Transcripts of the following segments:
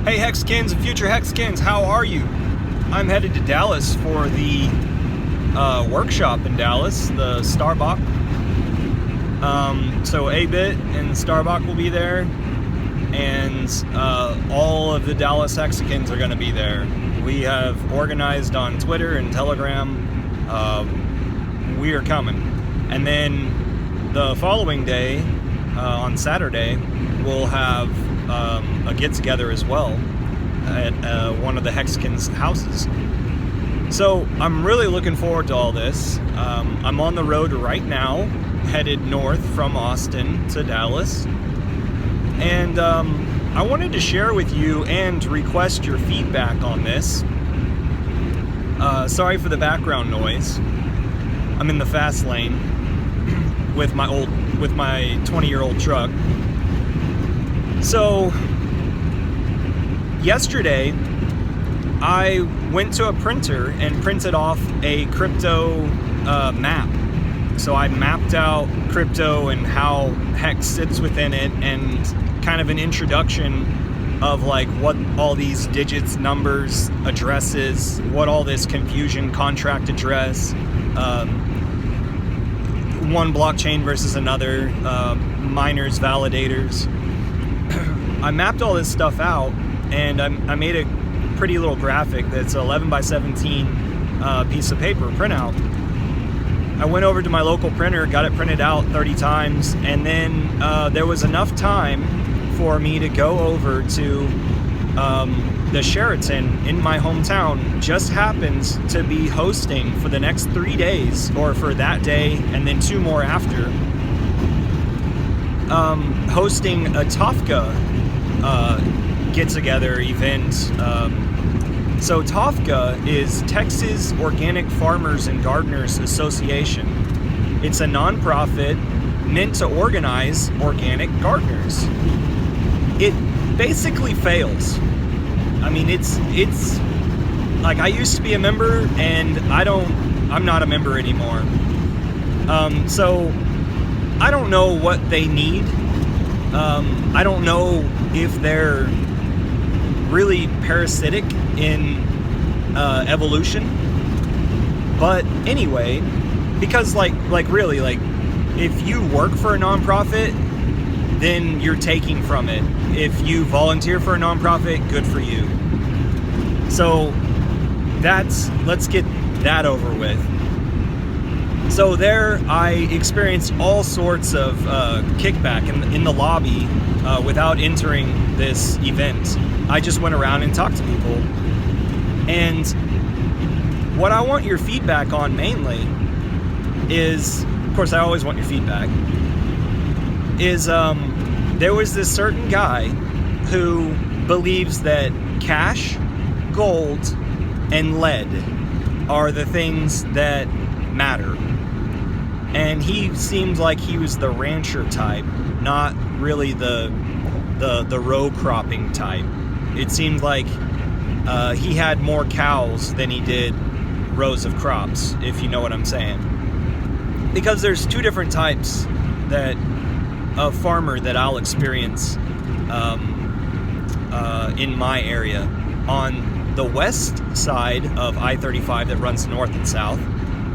Hey Hexkins and future Hexkins, how are you? I'm headed to Dallas for the workshop in Dallas, the Starbuck. So A-Bit and Starbuck will be there, and all of the Dallas Hexicans are going to be there. We have organized on Twitter and Telegram. We are coming. And then the following day, on Saturday, we'll have a get-together as well at one of the Hexicans' houses. So I'm really looking forward to all this. I'm on the road right now, headed north from Austin to Dallas. And I wanted to share with you and request your feedback on this. Sorry for the background noise. I'm in the fast lane with my 20-year-old truck. So yesterday I went to a printer and printed off a crypto map. So I mapped out crypto and how HEX sits within it, and kind of an introduction of like what all these digits, numbers, addresses, what all this confusion, contract address, one blockchain versus another, miners, validators. I mapped all this stuff out, and I made a pretty little graphic that's an 11 by 17 piece of paper printout. I went over to my local printer, got it printed out 30 times, and then there was enough time for me to go over to the Sheraton in my hometown. Just happens to be hosting for the next 3 days, or for that day and then 2 more after, hosting a Tafka get-together event. So Tafka is Texas Organic Farmers and Gardeners Association. It's a nonprofit meant to organize organic gardeners. It basically fails. I mean, it's like, I used to be a member, and I'm not a member anymore. So I don't know what they need. I don't know if they're really parasitic in evolution. But anyway, because like really, like, if you work for a nonprofit, then you're taking from it. If you volunteer for a nonprofit, good for you. So let's get that over with. So there I experienced all sorts of kickback in the lobby without entering this event. I just went around and talked to people. And what I want your feedback on mainly is, of course I always want your feedback, is there was this certain guy who believes that cash, gold, and lead are the things that matter. And he seemed like he was the rancher type, not really the row cropping type. It seemed like he had more cows than he did rows of crops, if you know what I'm saying. Because there's 2 different types of farmer that I'll experience in my area. On the west side of I-35 that runs north and south,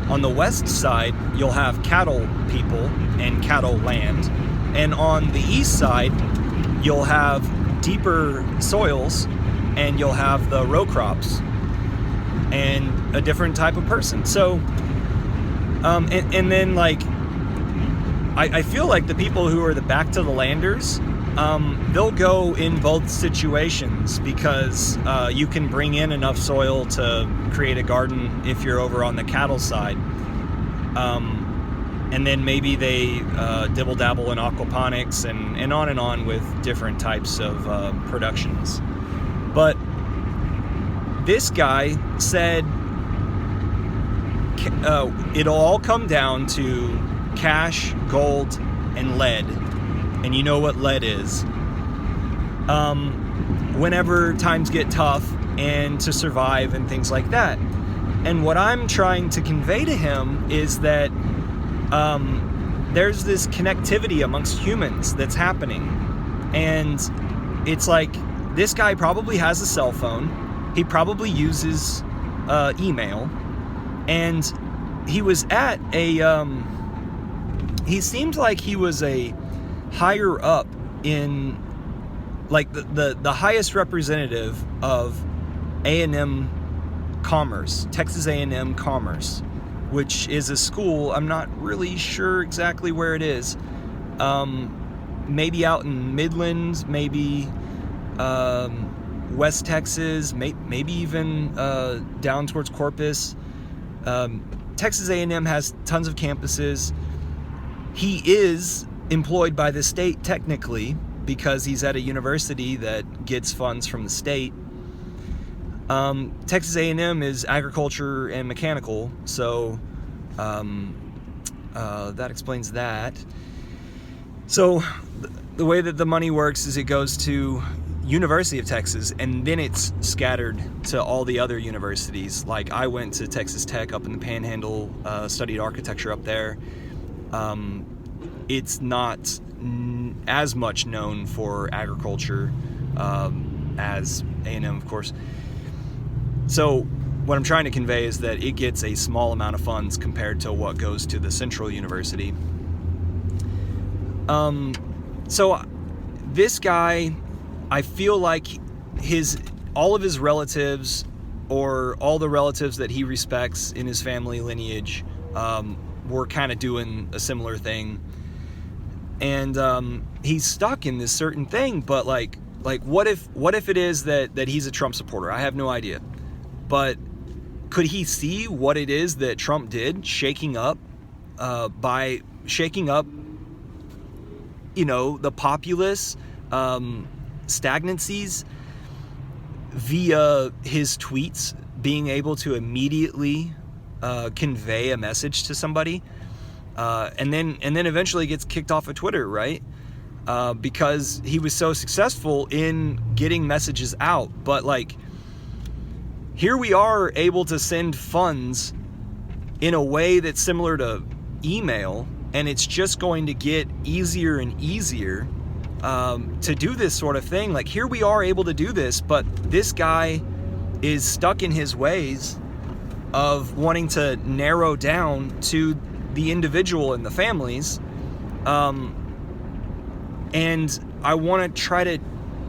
on the west side you'll have cattle people and cattle land, and on the east side you'll have deeper soils and you'll have the row crops and a different type of person. So and then, like, I feel like the people who are the back to the landers, they'll go in both situations, because you can bring in enough soil to create a garden if you're over on the cattle side. And then maybe they dibble-dabble in aquaponics and on with different types of productions. But this guy said it'll all come down to cash, gold, and lead. And you know what lead is. Whenever times get tough and to survive and things like that. And what I'm trying to convey to him is that there's this connectivity amongst humans that's happening. And it's like this guy probably has a cell phone. He probably uses email, and he was at a he seemed like he was a higher up in, like, the highest representative of A&M Commerce, Texas A&M Commerce, which is a school. I'm not really sure exactly where it is. Maybe out in Midlands, maybe West Texas, maybe even down towards Corpus. Texas A&M has tons of campuses. He is employed by the state technically because he's at a university that gets funds from the state. Texas A&M is agriculture and mechanical, so that explains that. So the way that the money works is it goes to University of Texas, and then it's scattered to all the other universities. Like, I went to Texas Tech up in the Panhandle, studied architecture up there. It's not as much known for agriculture as A&M, of course. So what I'm trying to convey is that it gets a small amount of funds compared to what goes to the Central University. So this guy, I feel like all of his relatives, or all the relatives that he respects in his family lineage, were kind of doing a similar thing. And he's stuck in this certain thing, but like what if it is that he's a Trump supporter? I have no idea. But could he see what it is that Trump did, shaking up the populace stagnancies via his tweets, being able to immediately convey a message to somebody, and then eventually gets kicked off of Twitter, right? Because he was so successful in getting messages out. But like, here we are able to send funds in a way that's similar to email, and it's just going to get easier and easier to do this sort of thing. Like, here we are able to do this, but this guy is stuck in his ways of wanting to narrow down to the individual and the families. And I want to try to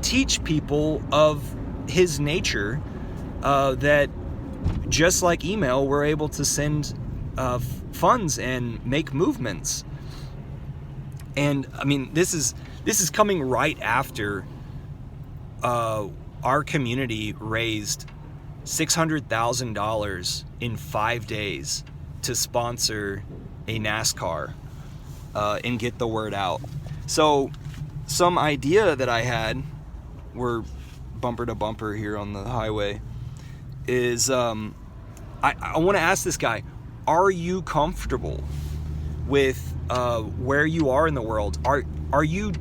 teach people of his nature, that just like email, we're able to send funds and make movements. And I mean, this is coming right after our community raised $600,000 in 5 days to sponsor a NASCAR and get the word out. So some idea that I had, we're bumper to bumper here on the highway, is I want to ask this guy, are you comfortable with where you are in the world? Are you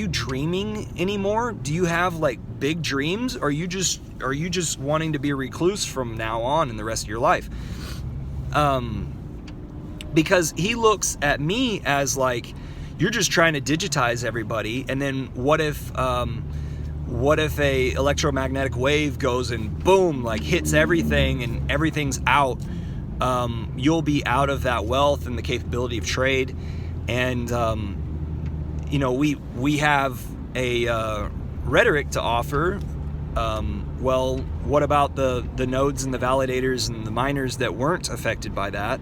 dreaming anymore? Do you have like big dreams? Or are you just wanting to be a recluse from now on in the rest of your life? Because he looks at me as like, you're just trying to digitize everybody, and then what if a electromagnetic wave goes and boom, like hits everything and everything's out? You'll be out of that wealth and the capability of trade. And we have a rhetoric to offer. Well, what about the nodes and the validators and the miners that weren't affected by that?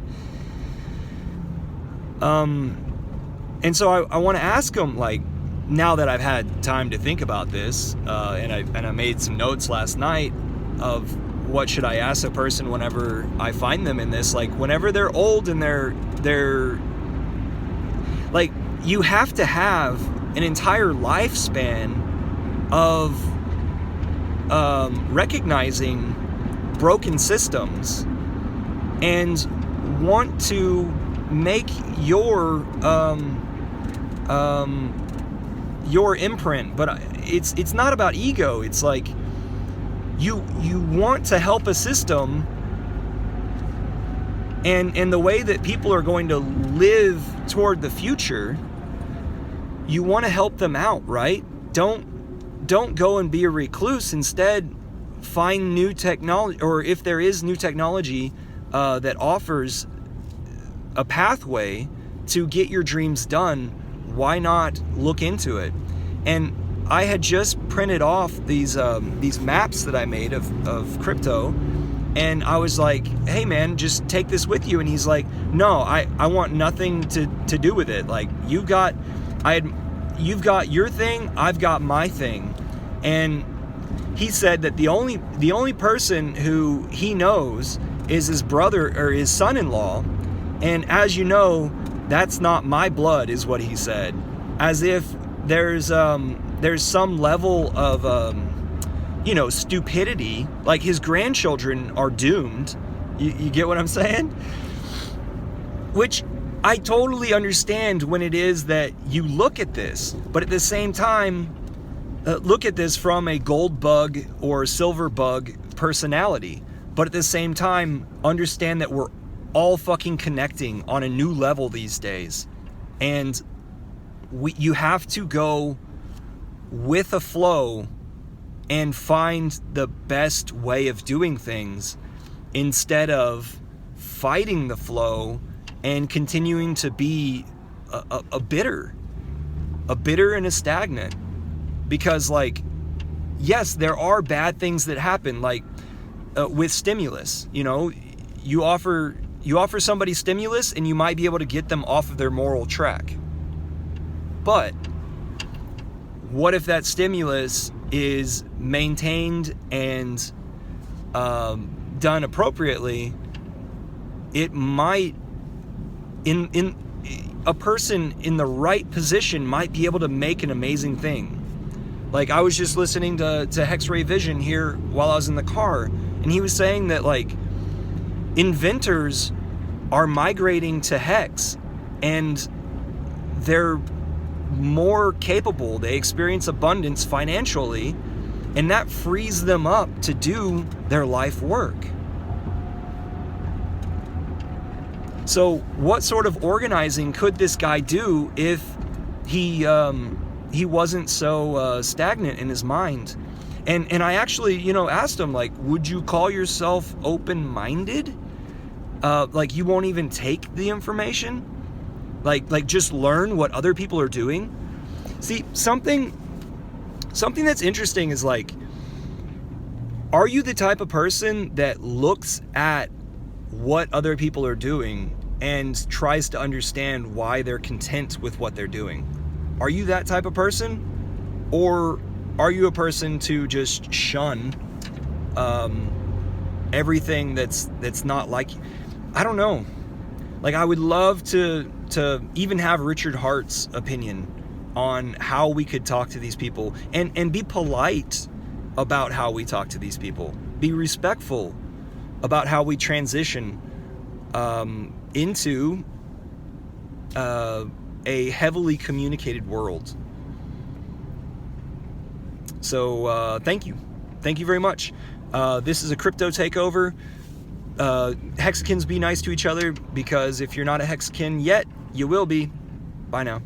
And so I want to ask him, like, now that I've had time to think about this, and I made some notes last night of what should I ask a person whenever I find them in this, like, whenever they're old and they're like, you have to have an entire lifespan of recognizing broken systems and want to make your imprint. But it's not about ego. It's like you want to help a system, and the way that people are going to live toward the future, you want to help them out, right? Don't don't go and be a recluse. Instead, find new technology, or if there is new technology that offers a pathway to get your dreams done, why not look into it? And I had just printed off these maps that I made of crypto, and I was like, hey man, just take this with you. And he's like, no, I want nothing to do with it. Like, you've got your thing, I've got my thing. And he said that the only person who he knows is his brother or his son-in-law. And as you know, that's not my blood, is what he said. As if there's some level of stupidity, like his grandchildren are doomed. You get what I'm saying? Which I totally understand when it is that you look at this, but at the same time, look at this from a gold bug or silver bug personality. But at the same time, understand that we're all fucking connecting on a new level these days. And you have to go with a flow and find the best way of doing things instead of fighting the flow and continuing to be a bitter and a stagnant. Because, like, yes, there are bad things that happen, like with stimulus. You offer somebody stimulus and you might be able to get them off of their moral track. But what if that stimulus is maintained and done appropriately? It might, in a person in the right position might be able to make an amazing thing. Like, I was just listening to Hex Ray Vision here while I was in the car, and he was saying that, like, inventors are migrating to Hex, and they're more capable. They experience abundance financially, and that frees them up to do their life work. So what sort of organizing could this guy do if he wasn't so stagnant in his mind? And I actually, asked him, like, would you call yourself open-minded? Like, you won't even take the information? Like just learn what other people are doing? See, something that's interesting is, like, are you the type of person that looks at what other people are doing and tries to understand why they're content with what they're doing? Are you that type of person? Or are you a person to just shun everything that's not like you? I don't know. Like, I would love to even have Richard Hart's opinion on how we could talk to these people and be polite about how we talk to these people. Be respectful about how we transition into a heavily communicated world. So thank you very much. This is a crypto takeover. Hexicans, be nice to each other, because if you're not a Hexican yet, you will be. Bye now.